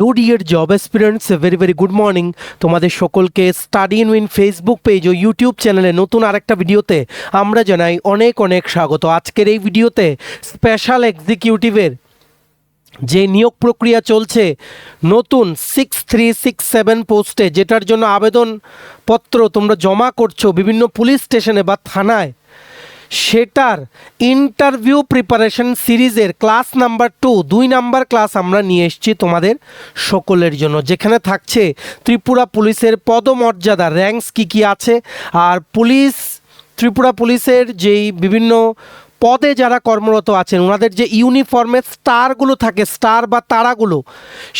Deer job aspirants, very very good morning. তোমাদের সকলকে study in win Facebook page ও YouTube চ্যানেলে নতুন আরেকটা ভিডিওতে আমরা জানাই অনেক অনেক স্বাগত। আজকের এই ভিডিওতে স্পেশাল এক্সিকিউটিভের যে নিয়োগ প্রক্রিয়া চলছে নতুন 6367 পোস্টে, যেটার জন্য আবেদনপত্র তোমরা জমা করছো বিভিন্ন পুলিশ স্টেশনে বা থানায়, সেটার ইন্টারভিউ প্রিপারেশন সিরিজের ক্লাস নাম্বার 2 নাম্বার ক্লাস আমরা নিয়ে এসেছি তোমাদের সকলের জন্য, যেখানে থাকছে ত্রিপুরা পুলিশের পদমর্যাদা র্যাঙ্কস কী আছে, আর ত্রিপুরা পুলিশের যেই বিভিন্ন পদে যারা কর্মরত আছেন ওনাদের যে ইউনিফর্মের স্টারগুলো থাকে, স্টার বা তারাগুলো,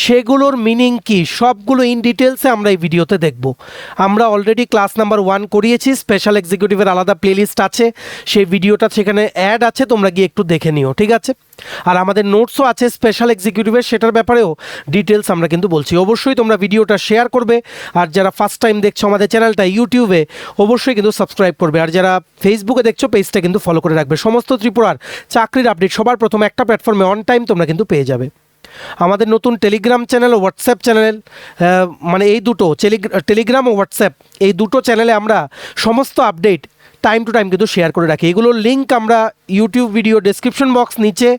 সেগুলোর মিনিং কি, সবগুলো ইন ডিটেলসে আমরা এই ভিডিওতে দেখব। আমরা অলরেডি ক্লাস নাম্বার 1 করিয়েছি, স্পেশাল এক্সিকিউটিভের আলাদা প্লেলিস্ট আছে, সেই ভিডিওটা সেখানে অ্যাড আছে, তোমরা গিয়ে একটু দেখে নিও, ঠিক আছে। আর আমাদের নোটসও আছে স্পেশাল এক্সিকিউটিভের, সেটার ব্যাপারেও ডিটেলস আমরা কিন্তু বলছি। অবশ্যই তোমরা ভিডিওটা শেয়ার করবে, আর যারা ফার্স্ট টাইম দেখছো আমাদের চ্যানেলটা ইউটিউবে, অবশ্যই কিন্তু সাবস্ক্রাইব করবে, আর যারা ফেসবুকে দেখছো পেজটা কিন্তু ফলো করে রাখবে। সমস্ত ত্রিপুরার চাকরির আপডেট সবার প্রথমে একটা প্ল্যাটফর্মে অন টাইম তোমরা কিন্তু পেয়ে যাবে। আমাদের নতুন টেলিগ্রাম চ্যানেল ও হোয়াটসঅ্যাপ চ্যানেল, মানে এই দুটো টেলিগ্রাম ও হোয়াটসঅ্যাপ, এই দুটো চ্যানেলে আমরা সমস্ত আপডেট টাইম টু টাইম কিন্তু শেয়ার করে রাখি। এগুলোর লিঙ্ক আমরা ইউটিউব ভিডিও ডেসক্রিপশন বক্স নিচে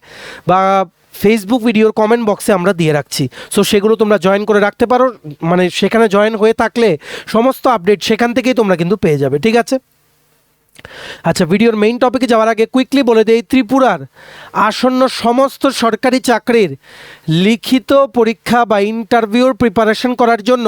বা ফেসবুক ভিডিওর কমেন্ট বক্সে আমরা দিয়ে রাখছি। সো সেগুলো তোমরা জয়েন করে রাখতে পারো, মানে সেখানে জয়েন হয়ে থাকলে সমস্ত আপডেট সেখান থেকেই তোমরা কিন্তু পেয়ে যাবে, ঠিক আছে। আচ্ছা, ভিডিওর মেইন টপিকে যাওয়ার আগে কুইকলি বলে দিই, ত্রিপুরার আসন্ন সমস্ত সরকারি চাকরির লিখিত পরীক্ষা বা ইন্টারভিউর প্রিপারেশন করার জন্য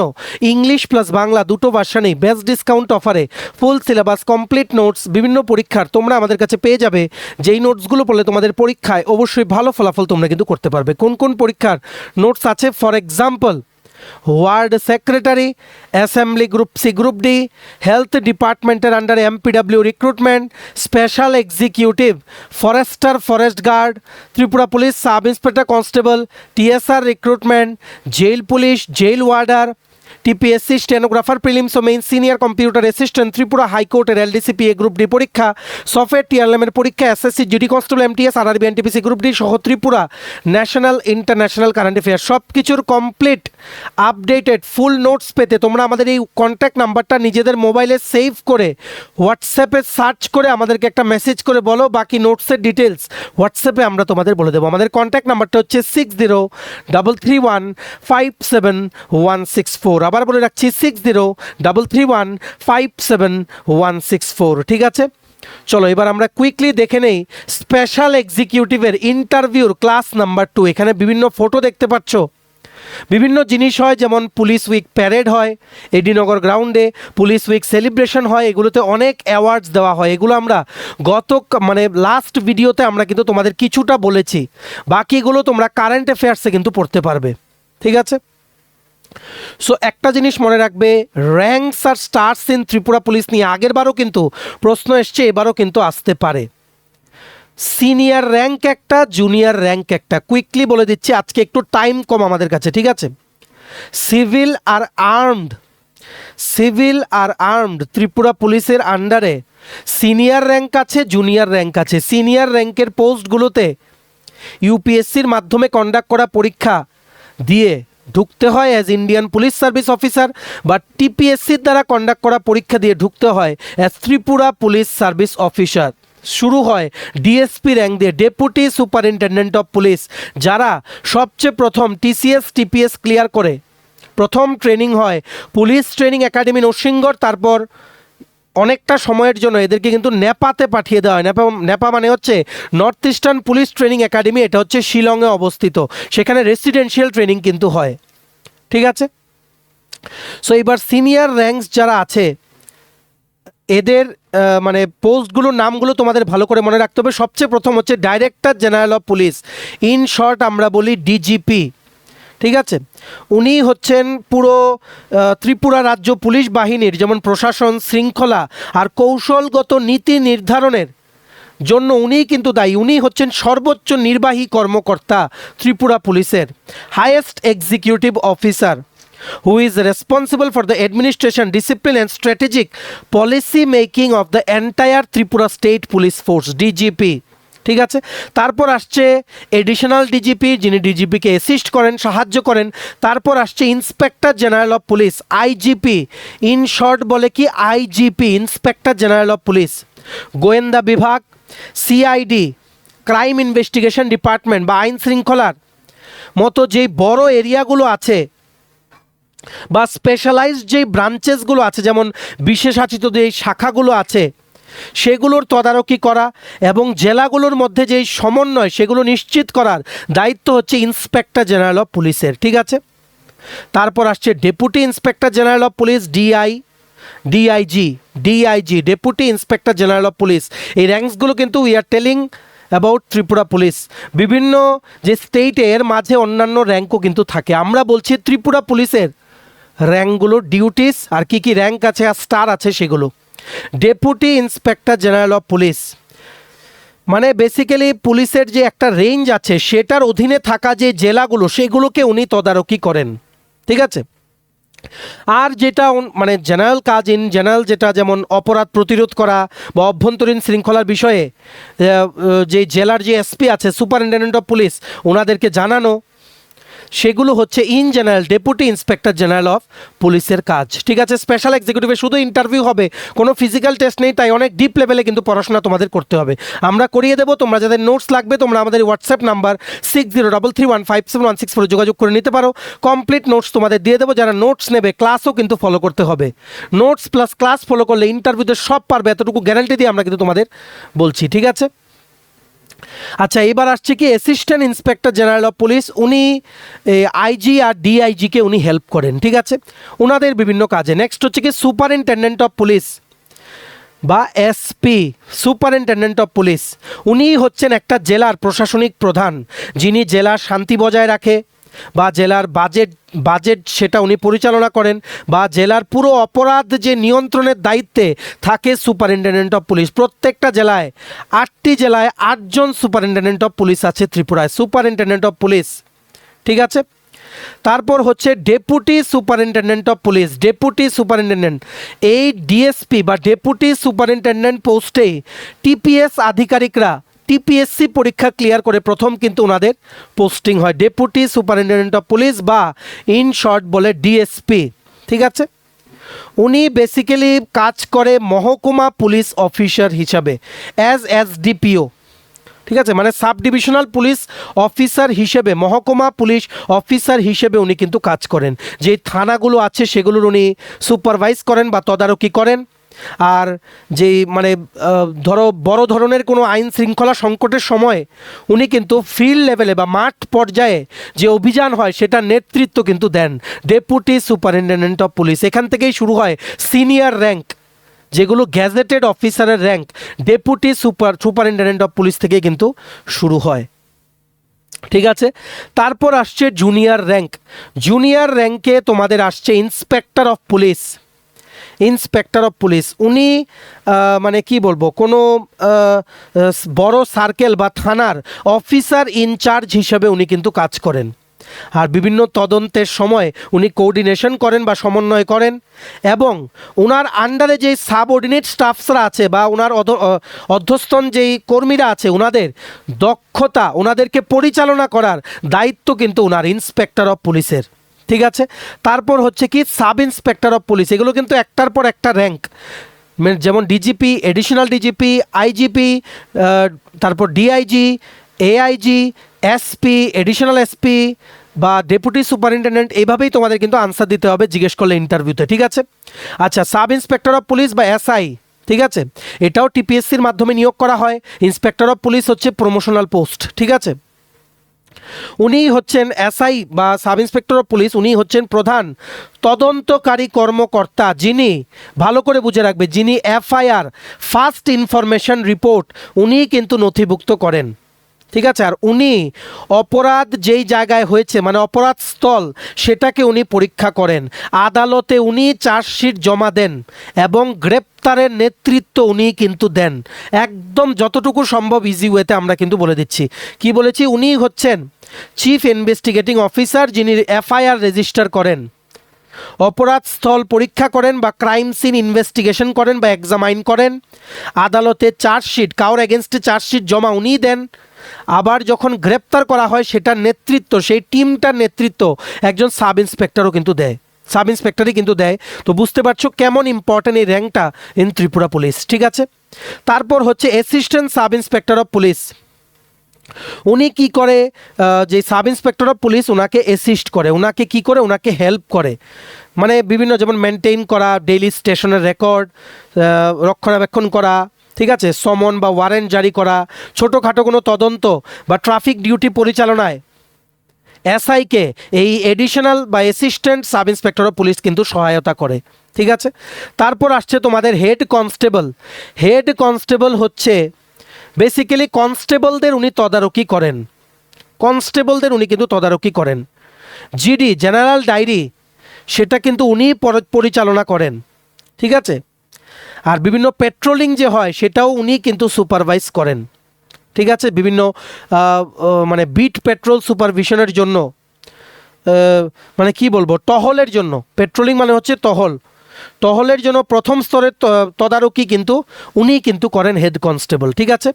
ইংলিশ প্লাস বাংলা দুটো ভার্সানেই বেস্ট ডিসকাউন্ট অফারে ফুল সিলেবাস, কমপ্লিট নোটস, বিভিন্ন পরীক্ষার তোমরা আমাদের কাছে পেয়ে যাবে। যেই নোটসগুলো পড়লে তোমাদের পরীক্ষায় অবশ্যই ভালো ফলাফল তোমরা কিন্তু করতে পারবে। কোন কোন পরীক্ষার নোটস আছে, for example ward secretary, assembly group C, group D, health ডিপার্টমেন্টের আন্ডারে MPW recruitment, special executive, forester, forest guard, Tripura police sub inspector constable, TSR recruitment, jail police, jail warder, TPSC stenographer prelims ও main, senior computer assistant, Tripura হাইকোর্টের LDCP A group D পরীক্ষা, software টিআরএমের পরীক্ষা, SSC GD constable, MTS, RRB, NTPC group D সহ Tripura national international current affair সব কিছুর complete updated ফুল notes পেতে তোমরা আমাদের এই কন্ট্যাক্ট নাম্বারটা নিজেদের মোবাইলে সেভ করে হোয়াটসঅ্যাপে সার্চ করে আমাদেরকে একটা মেসেজ করে বলো, বাকি নোটসের ডিটেলস হোয়াটসঅ্যাপে আমরা তোমাদের বলে দেবো। আমাদের কন্ট্যাক্ট নাম্বারটা হচ্ছে 6033157164। আবার বলে রাখছি 6033157164, ঠিক আছে। চলো এবার আমরা কুইকলি দেখে নেই স্পেশাল এক্সিকিউটিভের ইন্টারভিউর ক্লাস নাম্বার 2। এখানে বিভিন্ন ফটো দেখতে পাচ্ছ, বিভিন্ন জিনিস হয়, যেমন পুলিশ উইক প্যারেড হয় এডিনগর গ্রাউন্ডে, পুলিশ উইক সেলিব্রেশন হয়, এগুলোতে অনেক অ্যাওয়ার্ডস দেওয়া হয়। এগুলো আমরা লাস্ট ভিডিওতে আমরা কিন্তু তোমাদের কিছুটা বলেছি, বাকিগুলো তোমরা কারেন্ট অ্যাফেয়ার্সে কিন্তু পড়তে পারবে, ঠিক আছে। সো একটা জিনিস মনে রাখবে, র্যাঙ্কস আর স্টার্স ইন ত্রিপুরা পুলিশ নিয়ে আগেরবারও কিন্তু প্রশ্ন এসছে, এবারও কিন্তু আসতে পারে। সিনিয়র র্যাঙ্ক একটা, জুনিয়র র্যাঙ্ক একটা, কুইকলি বলে দিচ্ছি, আজকে একটু টাইম কম আমাদের কাছে, ঠিক আছে। সিভিল আর আর্মড ত্রিপুরা পুলিশের আন্ডারে সিনিয়র র্যাঙ্ক আছে, জুনিয়র র্যাঙ্ক আছে। সিনিয়র র্যাঙ্কের পোস্টগুলোতে ইউপিএসসির মাধ্যমে কন্ডাক্ট করা পরীক্ষা দিয়ে ঢুকতে হয় as Indian police service officer, বা টিপিএসসির দ্বারা কন্ডাক্ট করা পরীক্ষা দিয়ে ঢুকতে হয় as Tripura police service officer. শুরু হয় ডিএসপি র্যাঙ্ক দিয়ে, ডেপুটি সুপারিনটেন্ডেন্ট অফ পুলিশ, যারা সবচেয়ে প্রথম টিসিএস টিপিএস ক্লিয়ার করে প্রথম ট্রেনিং হয় পুলিশ ট্রেনিং একাডেমি নরসিংগড়। তারপর অনেকটা সময়ের জন্য এদেরকে কিন্তু নেপাতে পাঠিয়ে দেওয়া হয়। নেপা মানে হচ্ছে north eastern police training academy, এটা হচ্ছে শিলংয়ে অবস্থিত, সেখানে রেসিডেন্সিয়াল ট্রেনিং কিন্তু হয়, ঠিক আছে। সো এবার সিনিয়র র্যাঙ্কস যারা আছে এদের মানে পোস্টগুলোর নামগুলো তোমাদের ভালো করে মনে রাখতে হবে। সবচেয়ে প্রথম হচ্ছে director general of police, in short আমরা বলি ডিজিপি, ঠিক আছে। উনি হচ্ছেন পুরো ত্রিপুরা রাজ্য পুলিশ বাহিনীর যেমন প্রশাসন, শৃঙ্খলা আর কৌশলগত নীতি নির্ধারণের জন্য উনিই কিন্তু দায়ী। উনি হচ্ছেন সর্বোচ্চ নির্বাহী কর্মকর্তা ত্রিপুরা পুলিশের, highest executive officer, who is responsible for the administration, discipline and strategic policy making of the entire Tripura State Police Force, DGP, ঠিক আছে। তারপর আসছে এডিশনাল ডিজিপি, যিনি ডিজিপিকে অ্যাসিস্ট করেন, সাহায্য করেন। তারপর আসছে inspector general of police, IGP, in short বলে কি IGP, inspector general of police. গোয়েন্দা বিভাগ, সিআইডি, ক্রাইম ইনভেস্টিগেশন ডিপার্টমেন্ট বা আইন শৃঙ্খলার মতো যেই বড় এরিয়াগুলো আছে বা স্পেশালাইজড যেই ব্রাঞ্চেসগুলো আছে, যেমন বিশেষায়িত যেই শাখাগুলো আছে, সেগুলোর তদারকি করা এবং জেলাগুলোর মধ্যে যেই সমন্বয় সেগুলো নিশ্চিত করার দায়িত্ব হচ্ছে ইন্সপেক্টর জেনারেল অফ পুলিশের। ঠিক আছে। তারপর আসছে deputy inspector general of police, DIG, deputy inspector general of police. এই র্যাঙ্কসগুলো কিন্তু we are telling about Tripura police. বিভিন্ন যে স্টেটের মাঝে অন্যান্য র্যাঙ্কও কিন্তু থাকে। আমরা বলছি ত্রিপুরা পুলিশের র্যাঙ্কগুলো, ডিউটিস আর কি কি র্যাঙ্ক আছে আর স্টার আছে সেগুলো। Deputy inspector general of police মানে বেসিক্যালি পুলিশের যে একটা রেঞ্জ আছে সেটার অধীনে থাকা যে জেলাগুলো সেগুলোকে উনি তদারকি করেন। ঠিক আছে। আর যেটা মানে জেনারেল কাজ, ইন জেনারেল যেটা, যেমন অপরাধ প্রতিরোধ করা বা অভ্যন্তরীণ শৃঙ্খলার বিষয়ে যে জেলার যে এসপি আছে, সুপারিনটেনডেন্ট অফ পুলিশ, ওনাদেরকে জানানো, সেগুলো হচ্ছে in general deputy inspector general of পুলিশের কাজ। ঠিক আছে। স্পেশাল এক্সিকিউটিভে শুধু ইন্টারভিউ হবে, কোনো ফিজিক্যাল টেস্ট নেই, তাই অনেক ডিপ লেভেলে কিন্তু পড়াশোনা তোমাদের করতে হবে। আমরা করিয়ে দেবো। তোমরা যাদের নোটস লাগবে তোমরা আমাদের হোয়াটসঅ্যাপ নাম্বার 6033157164 যোগাযোগ করে নিতে পারো। কমপ্লিট নোটস তোমাদের দিয়ে দেবো। যারা নোটস নেবে ক্লাসও কিন্তু ফলো করতে হবে। নোটস প্লাস ক্লাস ফলো করলে ইন্টারভিউতে সব পারবে, এতটুকু গ্যারান্টি দিয়ে আমরা কিন্তু তোমাদের বলছি। ঠিক আছে। আচ্ছা, এবার আসছে কি assistant inspector general of police. উনি আইজি আর ডিআইজিকে উনি হেল্প করেন। ঠিক আছে, ওনাদের বিভিন্ন কাজে। নেক্সট হচ্ছে কি সুপারিনটেন্ডেন্ট অফ পুলিশ বা এসপি, সুপারিনটেন্ডেন্ট অফ পুলিশ। উনি হচ্ছেন একটা জেলার প্রশাসনিক প্রধান, যিনি জেলার শান্তি বজায় রাখে বা জেলার বাজেট সেটা উনি পরিচালনা করেন, বা জেলার পুরো অপরাধ যে নিয়ন্ত্রণের দায়িত্বে থাকে সুপারিনটেন্ডেন্ট অফ পুলিশ। প্রত্যেকটা জেলায় 8টি জেলায় 8 জন সুপারিনটেন্ডেন্ট অফ পুলিশ আছে ত্রিপুরায়, সুপারিনটেন্ডেন্ট অফ পুলিশ। ঠিক আছে। তারপর হচ্ছে deputy superintendent of police, deputy superintendent. এই ডিএসপি বা ডেপুটি সুপারিনটেন্ডেন্ট পোস্টে টিপিএস আধিকারিকরা টিপিএসসি পরীক্ষা ক্লিয়ার করে প্রথম কিন্তু ওনাদের পোস্টিং হয়, ডেপুটি সুপারিনটেন্ডেন্ট অফ পুলিশ বা ইন শর্ট বলে ডিএসপি। ঠিক আছে। উনি বেসিক্যালি কাজ করে মহকুমা পুলিশ অফিসার হিসাবে, অ্যাজ এসডিপিও। ঠিক আছে, মানে সাব ডিভিশনাল পুলিশ অফিসার হিসেবে, মহকুমা পুলিশ অফিসার হিসেবে উনি কিন্তু কাজ করেন। যে থানাগুলো আছে সেগুলোর উনি সুপারভাইজ করেন বা তদারকি করেন। আর যেই মানে ধরো বড় ধরনের কোনো আইন শৃঙ্খলা সংকটের সময় উনি কিন্তু ফিল্ড লেভেলে বা মাঠ পর্যায়ে যে অভিযান হয় সেটার নেতৃত্ব কিন্তু দেন ডেপুটি সুপারিনটেন্ডেন্ট অফ পুলিশ। এখান থেকেই শুরু হয় সিনিয়র র্যাঙ্ক, যেগুলো গ্যাজেটেড অফিসারের rank deputy superintendent of police থেকে কিন্তু শুরু হয়। ঠিক আছে। তারপর আসছে জুনিয়র র্যাঙ্ক। জুনিয়র র্যাঙ্কে তোমাদের আসছে inspector of police, inspector of police. উনি মানে কি বলবো, কোনো বড় সার্কেল বা থানার অফিসার ইনচার্জ হিসেবে উনি কিন্তু কাজ করেন। আর বিভিন্ন তদন্তের সময় উনি কোঅর্ডিনেশন করেন বা সমন্বয় করেন, এবং ওনার আন্ডারে যেই সাবঅর্ডিনেট স্টাফসরা আছে বা ওনার অধ্যস্থন যেই কর্মীরা আছে, ওনাদের দক্ষতা, ওনাদেরকে পরিচালনা করার দায়িত্ব কিন্তু ওনার ইন্সপেক্টর অফ পুলিশের। ঠিক আছে। তারপর হচ্ছে কি সাব ইন্সপেক্টর অফ পুলিশ। এগুলো কিন্তু একটার পর একটা র্যাঙ্ক, যেমন ডিজিপি, এডিশনাল ডিজিপি, আইজিপি, তারপর DIG, AIG, SP, additional SP বা ডেপুটি সুপারিনটেন্ডেন্ট। এইভাবেই তোমাদের কিন্তু আনসার দিতে হবে জিজ্ঞেস করলে ইন্টারভিউতে। ঠিক আছে। আচ্ছা, সাব ইন্সপেক্টর অফ পুলিশ বা এসআই, ঠিক আছে, এটাও টিপিএসসির মাধ্যমে নিয়োগ করা হয়। ইন্সপেক্টর অফ পুলিশ হচ্ছে প্রমোশনাল পোস্ট। ঠিক আছে। উনি হচ্ছেন এসআই বা সাব ইন্সপেক্টর অফ পুলিশ, উনি হচ্ছেন প্রধান তদন্তকারী কর্মকর্তা, যিনি, ভালো করে বুঝে রাখবে, যিনি এফআইআর, ফার্স্ট ইনফরমেশন রিপোর্ট, উনি কিন্তু নথিভুক্ত করেন। ঠিক আছে। আর উনি অপরাধ যেই জায়গায় হয়েছে মানে অপরাধ স্থল সেটাকে উনি পরীক্ষা করেন, আদালতে উনি চার্জশিট জমা দেন এবং গ্রেপ্তারের নেতৃত্ব উনি কিন্তু দেন। একদম যতটুকু সম্ভব ইজি ওয়েতে আমরা কিন্তু বলে দিচ্ছি। কি বলেছি, উনি হচ্ছেন চিফ ইনভেস্টিগেটিং অফিসার, যিনি এফআইআর রেজিস্টার করেন। অপরাধস্থল পরীক্ষা করেন বা ক্রাইম সিন ইনভেস্টিগেশন করেন বা এক্সামাইন করেন, আদালতে চার্জশিট, কারোর এগেনস্টে চার্জশিট জমা উনিই দেন, আবার যখন গ্রেপ্তার করা হয় সেটার নেতৃত্ব, সেই টিমটার নেতৃত্ব একজন সাব ইন্সপেক্টরও কিন্তু দেয়, সাব ইন্সপেক্টরই কিন্তু দেয়। তো বুঝতে পারছো কেমন ইম্পর্টেন্ট এই র্যাঙ্কটা ইন ত্রিপুরা পুলিশ, ঠিক আছে। তারপর হচ্ছে assistant sub inspector of police. উনি কি করে, যে সাব ইন্সপেক্টর অফ পুলিশ ওনাকে অ্যাসিস্ট করে, ওনাকে কি করে, ওনাকে হেল্প করে, মানে বিভিন্ন যেমন মেনটেন করা, ডেইলি স্টেশনের রেকর্ড রক্ষণাবেক্ষণ করা, ঠিক আছে, সমন বা ওয়ারেন্ট জারি করা, ছোটোখাটো কোনো তদন্ত বা ট্রাফিক ডিউটি পরিচালনায় এসআইকে এই এডিশনাল বা assistant sub inspector of police কিন্তু সহায়তা করে, ঠিক আছে। তারপর আসছে তোমাদের হেড কনস্টেবল। হেড কনস্টেবল হচ্ছে বেসিক্যালি কনস্টেবলদের উনি তদারকি করেন, কনস্টেবলদের উনি কিন্তু তদারকি করেন। জিডি জেনারেল ডায়েরি সেটা কিন্তু উনি পরিচালনা করেন, ঠিক আছে। আর বিভিন্ন পেট্রোলিং যে হয় সেটাও উনি কিন্তু সুপারভাইজ করেন, ঠিক আছে। বিভিন্ন মানে বিট পেট্রোল সুপারভিশনের জন্য, মানে কি বলবো, টহলের জন্য, পেট্রোলিং মানে হচ্ছে টহল, টহলের জন্য প্রথম স্তরের তদারকি কিন্তু উনি কিন্তু করেন হেড কনস্টেবল, ঠিক আছে।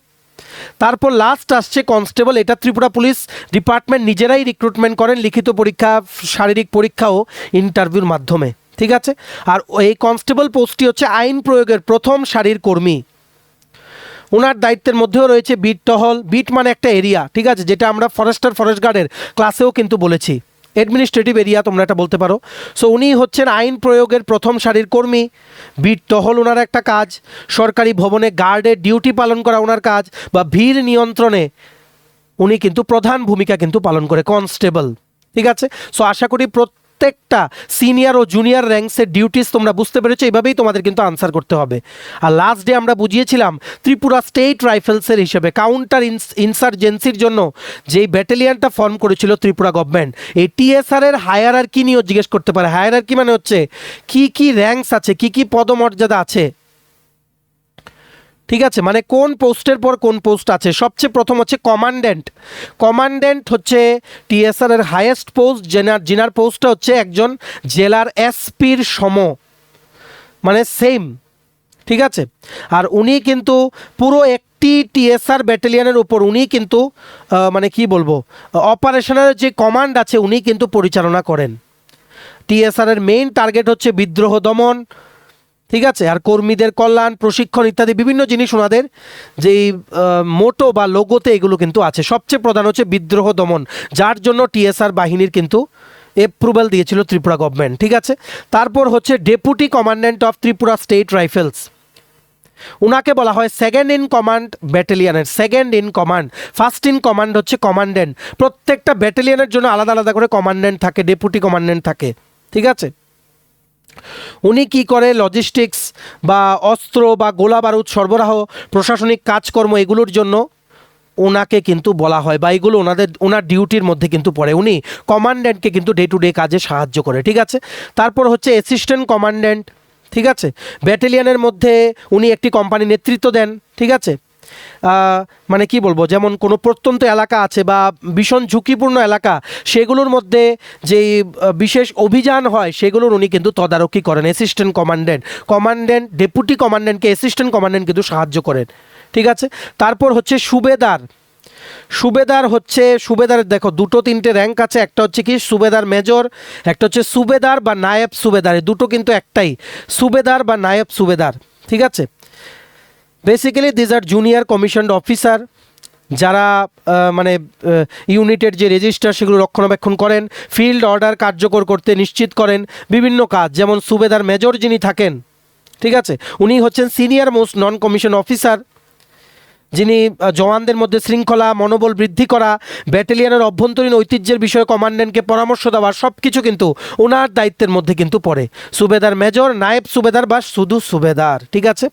তারপর লাস্ট আসছে কনস্টেবল। এটা ত্রিপুরা পুলিশ ডিপার্টমেন্ট নিজেরাই রিক্রুটমেন্ট করেন, লিখিত পরীক্ষা, শারীরিক পরীক্ষা ও ইন্টারভিউর মাধ্যমে, ঠিক আছে। আর এই কনস্টেবল পোস্টটি হচ্ছে আইন প্রয়োগের প্রথম সারির কর্মী। ওনার দায়িত্বের মধ্যেও রয়েছে বিট টহল, বিট মানে একটা এরিয়া, ঠিক আছে, যেটা আমরা ফরেস্টার ফরেস্ট গার্ডের ক্লাসেও কিন্তু বলেছি, অ্যাডমিনিস্ট্রেটিভ এরিয়া তোমরা এটা বলতে পারো। সো উনি হচ্ছেন আইন প্রয়োগের প্রথম সারির কর্মী। বিট টহল ওনার একটা কাজ, সরকারি ভবনে গার্ডের ডিউটি পালন করা ওনার কাজ, বা ভিড় নিয়ন্ত্রণে উনি কিন্তু প্রধান ভূমিকা কিন্তু পালন করে কনস্টেবল, ঠিক আছে। সো আশা করি প্রত্যেকটা সিনিয়র ও জুনিয়র র্যাঙ্কসের ডিউটিস তোমরা বুঝতে পেরেছো, এইভাবেই তোমাদের কিন্তু আনসার করতে হবে। আর লাস্ট ডে আমরা বুঝিয়েছিলাম ত্রিপুরা স্টেট রাইফেলসের হিসেবে কাউন্টার ইনসার্জেন্সির জন্য যেই ব্যাটালিয়ানটা ফর্ম করেছিল ত্রিপুরা গভর্নমেন্ট, এই টিএসআর এর হায়ারার্কি নিয়েও জিজ্ঞেস করতে পারে। হায়ারার্কি মানে হচ্ছে কি কি র্যাঙ্কস আছে, কি কি পদমর্যাদা আছে, ঠিক আছে, মানে কোন পোস্টের পর কোন পোস্ট আছে। সবচেয়ে প্রথম হচ্ছে কমান্ড্যান্ট। কমান্ড্যান্ট হচ্ছে টিএসআর এর হাইয়েস্ট পোস্ট, যিনার পোস্টটা হচ্ছে একজন জেলার এসপির সম, মানে সেম, ঠিক আছে। আর উনি কিন্তু পুরো একটি টিএসআর ব্যাটালিয়নের উপর উনি কিন্তু মানে কি বলবো, অপারেশনের যে কমান্ড আছে উনি কিন্তু পরিচালনা করেন। টিএসআর এর মেইন টার্গেট হচ্ছে বিদ্রোহ দমন, ঠিক আছে, আর কর্মীদের কল্যাণ, প্রশিক্ষণ ইত্যাদি বিভিন্ন জিনিস ওনাদের যেই মোটো বা লোগোতে এগুলো কিন্তু আছে। সবচেয়ে প্রধান হচ্ছে বিদ্রোহ দমন, যার জন্য টিএসআর বাহিনীর কিন্তু অ্যাপ্রুভাল দিয়েছিল ত্রিপুরা গভর্নমেন্ট, ঠিক আছে। তারপর হচ্ছে deputy commandant of Tripura state rifles. ওনাকে বলা হয় সেকেন্ড ইন কমান্ড ব্যাটালিয়নের, second in command. First in command হচ্ছে কমান্ড্যান্ট। প্রত্যেকটা ব্যাটালিয়নের জন্য আলাদা আলাদা করে কমান্ড্যান্ট থাকে, ডেপুটি কমান্ড্যান্ট থাকে, ঠিক আছে। উনি কি করে, লজিস্টিক্স বা অস্ত্র বা গোলা বারুদ সরবরাহ, প্রশাসনিক কাজকর্ম এগুলোর জন্য ওনাকে কিন্তু বলা হয়, বা এগুলো ওনার ডিউটির মধ্যে কিন্তু পড়ে। উনি কমান্ড্যান্টকে কিন্তু ডে টু ডে কাজে সাহায্য করে, ঠিক আছে। তারপর হচ্ছে অ্যাসিস্ট্যান্ট কমান্ড্যান্ট, ঠিক আছে। ব্যাটালিয়নের মধ্যে উনি একটি কোম্পানি নেতৃত্ব দেন, ঠিক আছে। মানে কি বলবো, যেমন কোনো প্রত্যন্ত এলাকা আছে বা ভীষণ ঝুঁকিপূর্ণ এলাকা, সেগুলোর মধ্যে যেই বিশেষ অভিযান হয় সেগুলোর উনি কিন্তু তদারকি করেন। অ্যাসিস্ট্যান্ট কমান্ড্যান্ট, কমান্ড্যান্ট ডেপুটি কমান্ড্যান্টকে অ্যাসিস্ট্যান্ট কমান্ড্যান্ট কিন্তু সাহায্য করেন, ঠিক আছে। তারপর হচ্ছে সুবেদার। সুবেদার হচ্ছে, সুবেদারের দেখো দুটো তিনটে র্যাঙ্ক আছে, একটা হচ্ছে কি সুবেদার মেজর, একটা হচ্ছে সুবেদার বা নায়েব সুবেদার, দুটো কিন্তু একটাই, সুবেদার বা নায়েব সুবেদার, ঠিক আছে। Basically these are junior commissioned officer, যারা মানে ইউনিটের যে রেজিস্টার সেগুলো রক্ষণাবেক্ষণ করেন, ফিল্ড অর্ডার কার্যকর করতে নিশ্চিত করেন বিভিন্ন কাজ। যেমন সুবেদার মেজর যিনি থাকেন, ঠিক আছে, উনি হচ্ছেন সিনিয়র মোস্ট নন কমিশন অফিসার, যিনি জওয়ানদের মধ্যে শৃঙ্খলা মনোবল বৃদ্ধি করা, ব্যাটালিয়নের অভ্যন্তরীণ ঐতিহ্যের বিষয়ে কমান্ড্যান্টকে পরামর্শ দেওয়া, সব কিছু কিন্তু ওনার দায়িত্বের মধ্যে কিন্তু পড়ে। সুবেদার মেজর, নায়েব সুবেদার বা শুধু সুবেদার, ঠিক আছে।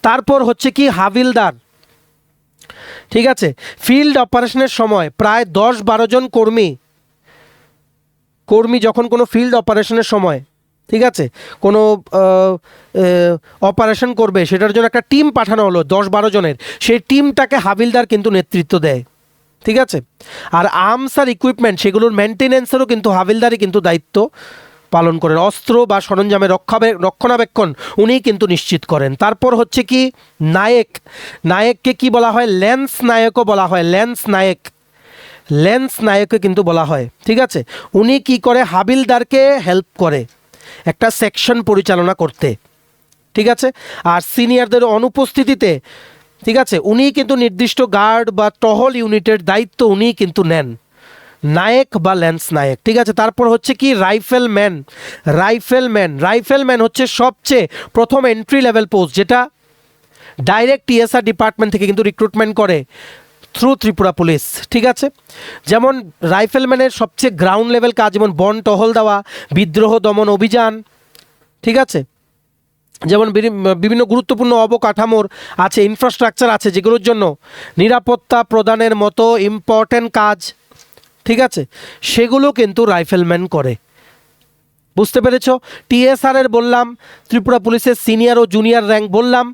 তারপর হচ্ছে কি হাবিলদার, ঠিক আছে। ফিল্ড অপারেশনের সময় প্রায় 10-12 জন কর্মী যখন কোনো ফিল্ড অপারেশনের সময়, ঠিক আছে, কোনো অপারেশন করবে, সেটার জন্য একটা টিম পাঠানো হলো 10-12 জনের, সেই টিমটাকে হাবিলদার কিন্তু নেতৃত্ব দেয়, ঠিক আছে। আর আর্মস আর ইকুইপমেন্ট সেগুলোর মেনটেনেন্সেরও কিন্তু হাবিলদারই কিন্তু দায়িত্ব পালন করেন, অস্ত্র বা সরঞ্জামের রক্ষণাবেক্ষণ উনিই কিন্তু নিশ্চিত করেন। তারপর হচ্ছে কি নায়েক, নায়েককে কি বলা হয়, ল্যান্স নায়কও বলা হয়, ল্যান্স নায়েক, ল্যান্স নায়ককে কিন্তু বলা হয়। ঠিক আছে, উনি কি করে, হাবিলদারকে হেল্প করে একটা সেকশন পরিচালনা করতে। ঠিক আছে, আর সিনিয়রদের অনুপস্থিতিতে, ঠিক আছে, উনিই কিন্তু নির্দিষ্ট গার্ড বা টহল ইউনিটের দায়িত্ব উনিই কিন্তু নেন, নায়েক বা ল্যান্স নায়েক। ঠিক আছে, তারপর হচ্ছে কি রাইফেলম্যান, রাইফেলম্যান, রাইফেলম্যান হচ্ছে সবচেয়ে প্রথম এন্ট্রি লেভেল পোস্ট, যেটা ডাইরেক্ট টিএসআর ডিপার্টমেন্ট থেকে কিন্তু রিক্রুটমেন্ট করে থ্রু ত্রিপুরা পুলিশ। ঠিক আছে, যেমন রাইফেলম্যানের সবচেয়ে গ্রাউন্ড লেভেল কাজ, যেমন বন টহল দেওয়া, বিদ্রোহ দমন অভিযান। ঠিক আছে, যেমন বিভিন্ন গুরুত্বপূর্ণ অবকাঠামোর আছে, ইনফ্রাস্ট্রাকচার আছে, যেগুলোর জন্য নিরাপত্তা প্রদানের মতো ইম্পর্ট্যান্ট কাজ, ঠিক আছে, সেগুলো কিন্তু রাইফেলম্যান করে। বুঝতে পেরেছ? টিএসআর এর বললাম, ত্রিপুরা পুলিশের সিনিয়র ও জুনিয়র র্যাঙ্ক বললাম,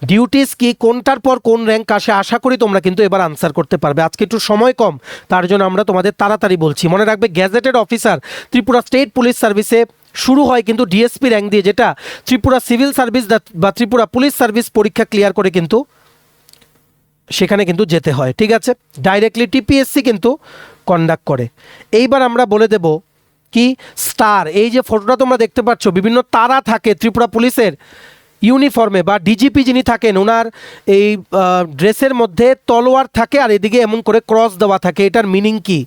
ডিউটিস কি, কোনটার পর কোন র্যাঙ্ক আসে, আশা করি তোমরা কিন্তু এবার আনসার করতে পারবে। আজকে একটু সময় কম, তার জন্য আমরা তোমাদের তাড়াতাড়ি বলছি। মনে রাখবে, gazetted officer Tripura state police সার্ভিসে শুরু হয় কিন্তু ডিএসপি র্যাঙ্ক দিয়ে, যেটা ত্রিপুরা সিভিল সার্ভিস বা ত্রিপুরা পুলিশ সার্ভিস পরীক্ষা ক্লিয়ার করে কিন্তু সেখানে কিন্তু যেতে হয়। ঠিক আছে, ডাইরেক্টলি টিপিএসসি কিন্তু কন্ডাক্ট করে। এইবার আমরা বলে দেব কি স্টার, এই যে ফটোটা তোমরা দেখতে পাচ্ছ, বিভিন্ন তারা থাকে ত্রিপুরা পুলিশের ইউনিফর্মে, বা ডিজিপি যিনি থাকেন ওনার এই ড্রেসের মধ্যে তলোয়ার থাকে আর এদিকে এমন করে ক্রস দেওয়া থাকে। এটার মিনিং কি,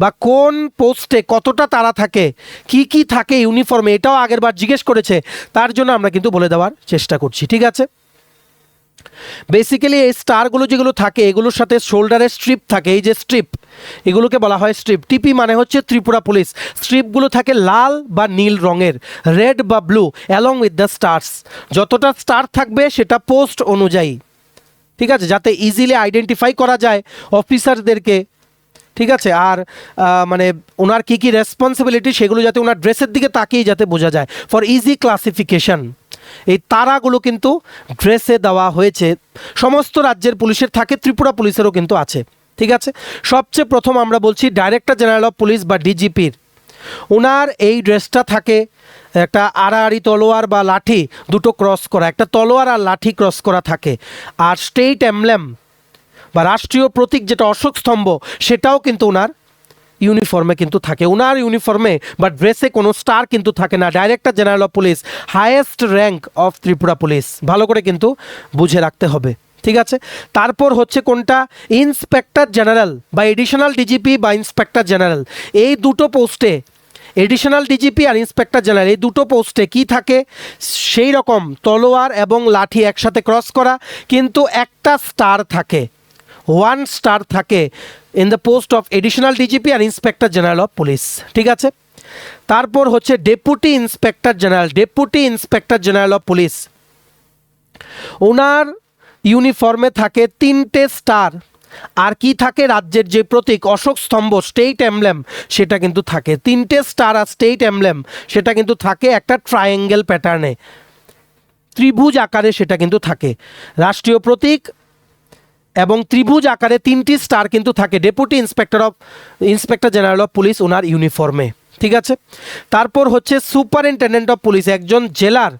বা কোন পোস্টে কতটা তারা থাকে, কি কি থাকে ইউনিফর্মে, এটাও আগের বার জিজ্ঞেস করেছে, তার জন্য আমরা কিন্তু বলে দেওয়ার চেষ্টা করছি। ঠিক আছে, বেসিক্যালি এই স্টারগুলো যেগুলো থাকে, এগুলোর সাথে শোল্ডারের স্ট্রিপ থাকে, এই যে স্ট্রিপ, এগুলোকে বলা হয় স্ট্রিপ। টিপি মানে হচ্ছে ত্রিপুরা পুলিশ। স্ট্রিপগুলো থাকে লাল বা নীল রঙের, রেড বা blue, along with the stars. যতটা স্টার থাকবে সেটা পোস্ট অনুযায়ী, ঠিক আছে, যাতে ইজিলি আইডেন্টিফাই করা যায় অফিসারদেরকে। ঠিক আছে, আর মানে ওনার কী কী রেসপন্সিবিলিটি সেগুলো যাতে ওনার ড্রেসের দিকে তাকিয়ে যাতে বোঝা যায়, ফর ইজি ক্লাসিফিকেশন। এই তারাগুলো কিন্তু ড্রেসে দেওয়া হয়েছে, সমস্ত রাজ্যের পুলিশের থাকে, ত্রিপুরা পুলিশেরও কিন্তু আছে। ঠিক আছে, সবচেয়ে প্রথম আমরা বলছি ডাইরেক্টর জেনারেল অফ পুলিশ বা ডিজিপির, ওনার এই ড্রেসটা থাকে একটা আড়াআড়ি তলোয়ার বা লাঠি দুটো ক্রস করা, একটা তলোয়ার আর লাঠি ক্রস করা থাকে। আর স্টেট এমব্লেম বা রাষ্ট্রীয় প্রতীক যেটা অশোক স্তম্ভ, সেটাও কিন্তু ওনার ইউনিফর্মে কিন্তু থাকে। ওনার ইউনিফর্মে বা ড্রেসে কোনো স্টার কিন্তু থাকে না। Director general of police, highest rank of Tripura police, ভালো করে কিন্তু বুঝে রাখতে হবে। ঠিক আছে, তারপর হচ্ছে কোনটা, ইন্সপেক্টর জেনারেল বা এডিশনাল ডিজিপি বা ইন্সপেক্টর জেনারেল। এই দুটো পোস্টে, এডিশনাল ডিজিপি আর ইন্সপেক্টর জেনারেল, এই দুটো পোস্টে কি থাকে, সেই রকম তলোয়ার এবং লাঠি একসাথে ক্রস করা, কিন্তু একটা স্টার থাকে, ওয়ান স্টার থাকে in the post of additional DGP আর ইন্সপেক্টর জেনারেল অফ পুলিশ। ঠিক আছে, তারপর হচ্ছে deputy inspector general, deputy inspector general of police, ওনার ইউনিফর্মে থাকে 3টে স্টার, আর কি থাকে, রাজ্যের যে প্রতীক অশোক স্তম্ভ স্টেট এমব্লেম, সেটা কিন্তু থাকে 3টে স্টার, আর স্টেট এমব্লেম সেটা কিন্তু থাকে একটা ট্রায়াঙ্গেল প্যাটার্নে, ত্রিভুজ আকারে সেটা কিন্তু থাকে। রাষ্ট্রীয় প্রতীক এবং ত্রিভুজ আকারে 3টি স্টার কিন্তু থাকে deputy inspector general of police ওনার ইউনিফর্মে। ঠিক আছে, তারপর হচ্ছে সুপারিনটেন্ডেন্ট অফ পুলিশ, একজন জেলার,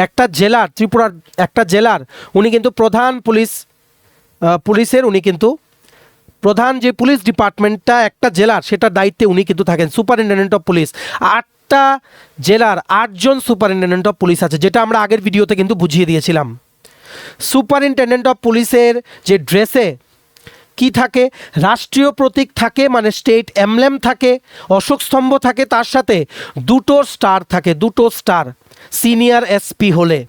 একটা জেলার, ত্রিপুরার একটা জেলার উনি কিন্তু প্রধান পুলিশের উনি কিন্তু প্রধান যে পুলিশ ডিপার্টমেন্টটা একটা জেলার সেটার দায়িত্বে উনি কিন্তু থাকেন, সুপারিনটেন্ডেন্ট অফ পুলিশ। 8টা জেলার 8জন সুপারিনটেন্ডেন্ট অফ পুলিশ আছে, যেটা আমরা আগের ভিডিওতে কিন্তু বুঝিয়ে দিয়েছিলাম। সুপারিনটেন্ডেন্ট অফ পুলিশের যে ড্রেসে কি থাকে, রাষ্ট্রীয় প্রতীক থাকে, মানে স্টেট এমব্লেম থাকে, অশোক স্তম্ভ থাকে, তার সাথে 2টো স্টার থাকে, 2টো স্টার সিনিয়র এসপি হলে,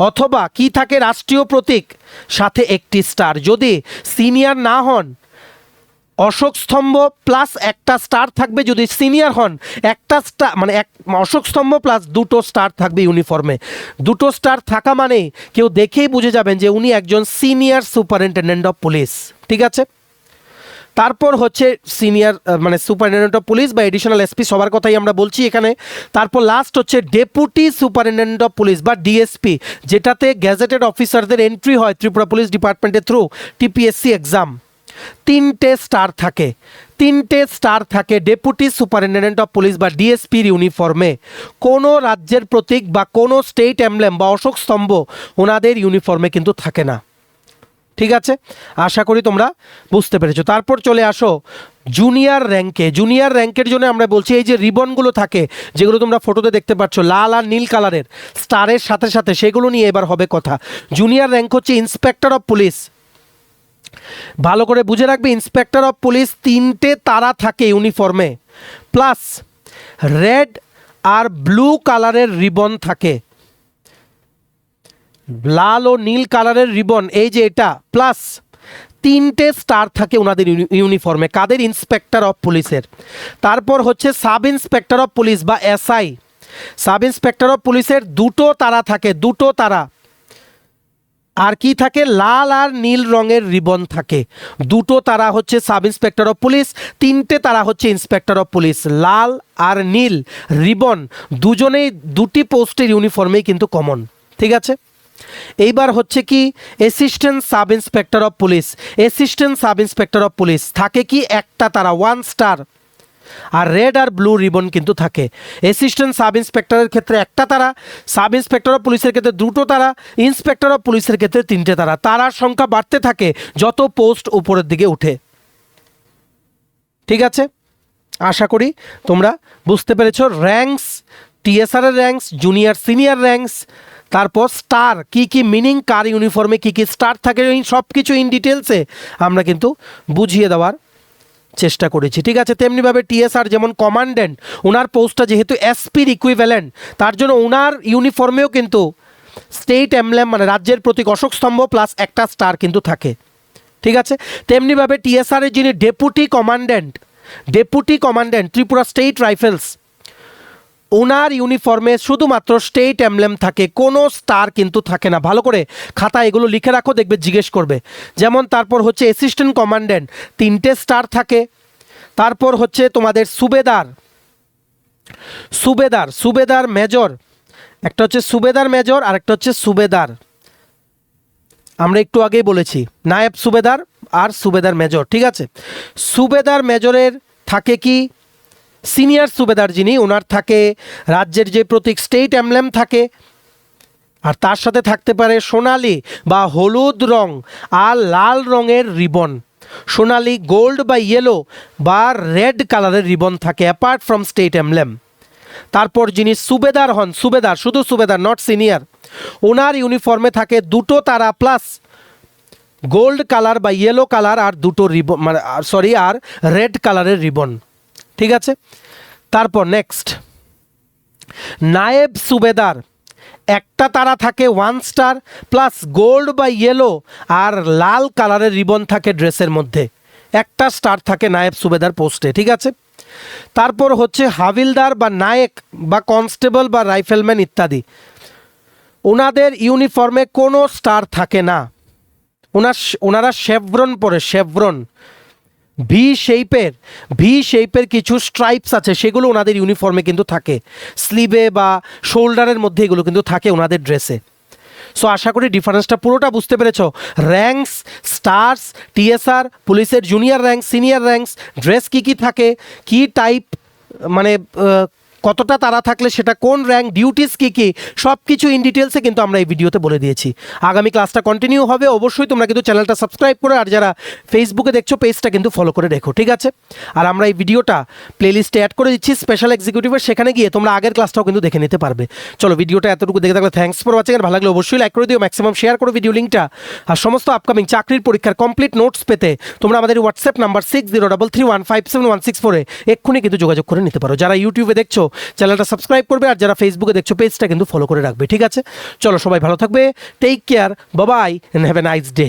অথবা কি থাকে, রাষ্ট্রীয় প্রতীক সাথে 1টি স্টার, যদি সিনিয়র না হন অশোক স্তম্ভ প্লাস একটা স্টার থাকবে, যদি সিনিয়র হন একটা স্টার, মানে অশোক স্তম্ভ প্লাস 2টো স্টার থাকবে ইউনিফর্মে। 2টো স্টার থাকা মানে কেউ দেখেই বুঝে যাবেন যে উনি একজন সিনিয়র সুপারিনটেন্ডেন্ট অফ পুলিশ। ঠিক আছে, তারপর হচ্ছে সিনিয়র মানে সুপারিনটেন্ডেন্ট অফ পুলিশ বা এডিশনাল এসপি, সবার কথাই আমরা বলছি এখানে। তারপর লাস্ট হচ্ছে ডেপুটি সুপারিনটেন্ডেন্ট অফ পুলিশ বা ডিএসপি, যেটাতে গ্যাজেটেড অফিসারদের এন্ট্রি হয় ত্রিপুরা পুলিশ ডিপার্টমেন্টের থ্রু টিপিএসসি এক্সাম। 3টে স্টার থাকে, তিনটে স্টার থাকে ডেপুটি সুপারিনটেন্ডেন্ট অফ পুলিশ বা ডিএসপির ইউনিফর্মে। কোনো রাজ্যের প্রতীক বা কোনো স্টেট এমব্লেম বা অশোক স্তম্ভ ওনাদের ইউনিফর্মে কিন্তু থাকে না। ঠিক আছে, আশা করি তোমরা বুঝতে পেরেছো। তারপর চলে আসো জুনিয়র র্যাঙ্কে। জুনিয়র র্যাঙ্কের জন্য আমরা বলছি এই যে রিবনগুলো থাকে, যেগুলো তোমরা ফটোতে দেখতে পাচ্ছ লাল আর নীল কালারের স্টারের সাথে সাথে, সেগুলো নিয়ে এবার হবে কথা। জুনিয়র র্যাঙ্ক হচ্ছে ইন্সপেক্টর অফ পুলিশ। ভালো করে বুঝে রাখবে, ইন্সপেক্টর অফ পুলিশ তিনটে তারা থাকে ইউনিফর্মে, প্লাস রেড আর ব্লু কালারের রিবন থাকে, লাল ও নীল কালারের রিবন, এই যে এটা, প্লাস তিনটে স্টার থাকে ওনাদের ইউনিফর্মে। কাদের? ইন্সপেক্টর অফ পুলিশের। তারপর হচ্ছে সাব ইন্সপেক্টর অফ পুলিশ বা এসআই। সাব ইন্সপেক্টর অফ পুলিশের দুটো তারা থাকে, দুটো তারা। আর কি থাকে? লাল আর নীল রঙের রিবন থাকে। দুটো তারা হচ্ছে সাব ইন্সপেক্টর অফ পুলিশ, তিনটে তারা হচ্ছে ইন্সপেক্টর অফ পুলিশ। লাল আর নীল রিবন দুজনেই দুটি পোস্টের ইউনিফর্মেই কিন্তু কমন। ঠিক আছে, এইবার হচ্ছে কি assistant sub inspector of police. Assistant sub inspector of police থাকে কি একটা তারা, 1 স্টার, আর রেড আর ব্লু রিবন কিন্তু থাকে। অ্যাসিস্ট্যান্ট সাব ইন্সপেক্টরের ক্ষেত্রে একটা তারা, সাব ইন্সপেক্টর অফ পুলিশের ক্ষেত্রে দুটো তারা, ইন্সপেক্টর অফ পুলিশের ক্ষেত্রে তিনটে তারা। তারার সংখ্যা বাড়তে থাকে যত পোস্ট উপরের দিকে উঠে। ঠিক আছে, আশা করি তোমরা বুঝতে পেরেছো। র্যাঙ্কস, টিএসআর এর র্যাঙ্কস, জুনিয়র সিনিয়র র্যাঙ্কস, তারপর স্টার, কি কি মিনিং, কার ইউনিফর্মে কি কি স্টার থাকে, এই সব কিছু ইন ডিটেলসে আমরা কিন্তু বুঝিয়ে দেওয়ার চেষ্টা করেছি। ঠিক আছে, তেমনিভাবে টিএসআর যেমন কমান্ড্যান্ট, ওনার পোস্টটা যেহেতু এসপির ইকুইভ্যালেন্ট, তার জন্য ওনার ইউনিফর্মেও কিন্তু স্টেট এমব্লেম মানে রাজ্যের প্রতীক অশোক স্তম্ভ প্লাস একটা স্টার কিন্তু থাকে। ঠিক আছে, তেমনিভাবে টিএসআর এর যিনি deputy commandant Tripura state rifles, ওনার ইউনিফর্মে শুধুমাত্র স্টেট এমব্লেম থাকে, কোনো স্টার কিন্তু থাকে না। ভালো করে খাতা এগুলো লিখে রাখো, দেখবে জিজ্ঞেস করবে। যেমন তারপর হচ্ছে অ্যাসিস্ট্যান্ট কমান্ড্যান্ট, তিনটে স্টার থাকে। তারপর হচ্ছে তোমাদের সুবেদার মেজর, একটা হচ্ছে সুবেদার মেজর আর একটা হচ্ছে সুবেদার, আমরা একটু আগেই বলেছি নায়েব সুবেদার আর সুবেদার মেজর। ঠিক আছে, সুবেদার মেজরের থাকে কি সিনিয়র সুবেদার যিনি, ওনার থাকে রাজ্যের যে প্রতীক স্টেট এমব্লেম থাকে, আর তার সাথে থাকতে পারে সোনালি বা হলুদ রং আর লাল রঙের রিবন। সোনালি, গোল্ড বা ইয়েলো বা রেড কালারের রিবন থাকে অ্যাপার্ট ফ্রম স্টেট এমব্লেম। তারপর যিনি সুবেদার হন, সুবেদার, শুধু সুবেদার, নট সিনিয়র, ওনার ইউনিফর্মে থাকে দুটো তারা প্লাস গোল্ড কালার বা ইয়েলো কালার আর দুটো রিবন, মানে আর রেড কালারের রিবন। ঠিক আছে, তারপর নেক্সট নায়েব সুবেদার, একটা তারা থাকে 1 স্টার প্লাস গোল্ড বা ইয়েলো আর লাল কালারের রিবন থাকে ড্রেসের মধ্যে, একটা স্টার থাকে নায়েব সুবেদার পোস্টে। ঠিক আছে, তারপর হচ্ছে হাবিলদার বা নায়েক বা কনস্টেবল বা রাইফেলম্যান ইত্যাদি, ওনাদের ইউনিফর্মে কোনো স্টার থাকে না। ওনারা শেভরন পরে, শেভরন ভি শেপের কিছু স্ট্রাইপস আছে, সেগুলো ওনাদের ইউনিফর্মে কিন্তু থাকে, স্লিভে বা শোল্ডারের মধ্যে এগুলো কিন্তু থাকে ওনাদের ড্রেসে। সো আশা করি ডিফারেন্সটা পুরোটা বুঝতে পেরেছো। র্যাঙ্কস, স্টার্স, টিএসআর, পুলিশের junior rank, senior ranks, dress কী কী থাকে, কী টাইপ, মানে কতটা তারা থাকলে সেটা কোন র্যাঙ্ক, ডিউটিস কী কী, সব কিছু ইন ডিটেলসে কিন্তু আমরা এই ভিডিওতে বলে দিয়েছি। আগামী ক্লাসটা কন্টিনিউ হবে, অবশ্যই তোমরা কিন্তু চ্যানেলটা সাবস্ক্রাইব করে, আর যারা ফেসবুকে দেখছো পেজটা কিন্তু ফলো করে রেখো। ঠিক আছে, আর আমরা এই ভিডিওটা প্লেলিস্টে অ্যাড করে দিচ্ছি স্পেশাল এক্সিকিউটিভের, সেখানে গিয়ে তোমরা আগের ক্লাসটাও কিন্তু দেখে নিতে পারবে। চলো, ভিডিওটা এতটুকু দেখে থাকলে থ্যাঙ্কস ফর ওয়াচিং, আর ভালো লাগলে অবশ্যই লাইক করে দিও, ম্যাক্সিমাম শেয়ার করো ভিডিও লিঙ্কটা। আর সমস্ত আপকামিং চাকরির পরীক্ষার কমপ্লিট নোটস পেতে তোমরা আমাদের হোয়াটসঅ্যাপ নাম্বার 6033157164 এক্ষুনি কিন্তু যোগাযোগ করে নিতে পারো। যারা ইউটিউবে দেখছো চ্যানেলটা সাবস্ক্রাইব করবে, আর যারা ফেসবুকে দেখছো পেজটা কিন্তু ফলো করে রাখবে। ঠিক আছে, চলো সবাই ভালো থাকবে, take care, bye bye and have a nice day.